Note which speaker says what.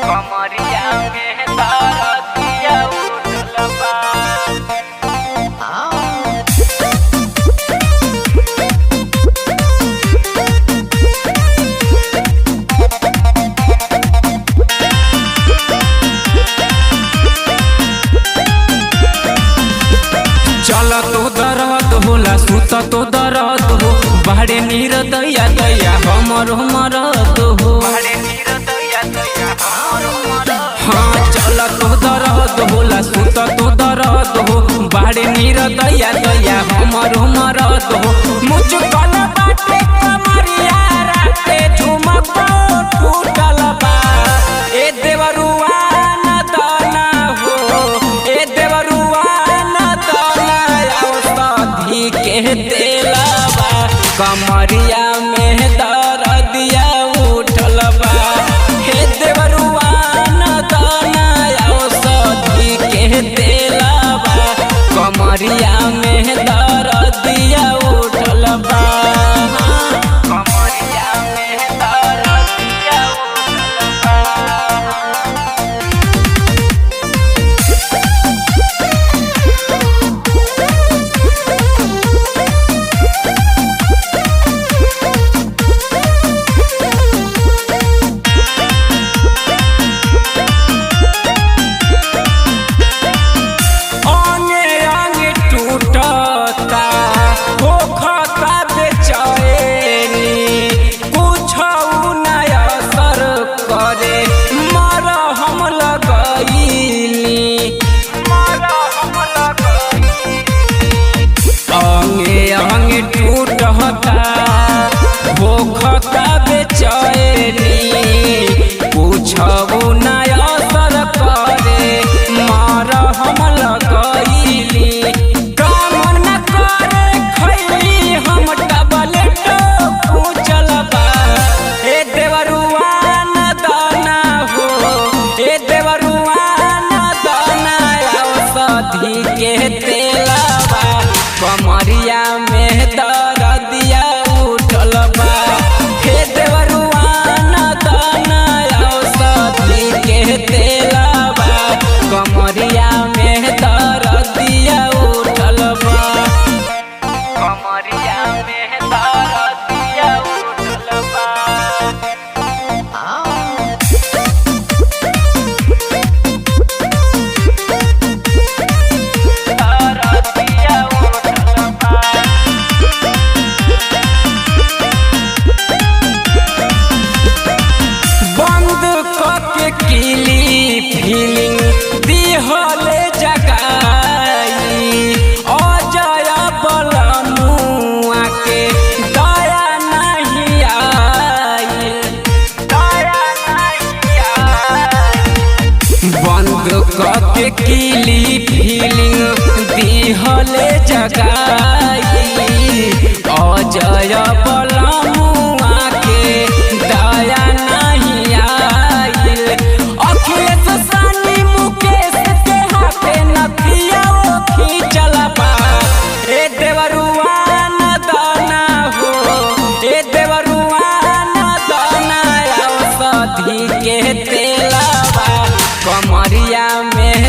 Speaker 1: कमरिया में दरदिया उठल बा।
Speaker 2: चल तो दर्द होला सुत तो दर्द हो बाहरे नीर दैया दैया हमर मरद हो। हाँ चल तो दर्द होला सुत तो दर्द हो बाहरे नीर दैया दैया हमर मरद हो। मुझकल बाटे कमरिया राते झुमक टूटल बा। ए देवरुआ न दाना हो ए देवरुआ न दाना औषधि के देलबा। कमरिया में दरदिया उठल बा। हे देवरुआ न दाना औषधि के देलबा। कमरिया में दरदिया उठल बा। कमरिया में दरदिया उठल बा। भोखता बेचैनी पूछबू न असर करे मार हम लगैली। काम न करे खैली हम टबलेट पूछल बा। ए देवरुआ न दाना हो ए देवरुआ न दाना औषधि के देलबा। कमरिया में दरदिया उठल बा। हे देवरुआ न दाना औषधि के देलबा। कमरिया में दरदिया उठल बा। कमरिया में दरदिया उठल बा। फीलिंग दिहले जगाई अजय बलमुआ के दया नहीं आई। बंद करके किली फीलिंग दिहले जगाई अजय बलमुआ के दया नहीं आई। अखिलेश सानी मुकेश के हाथे नथिया खींचल बा। ए देवरुआ न दाना हो ए देवरुआ न दाना औषधि के देलबा। कमरिया में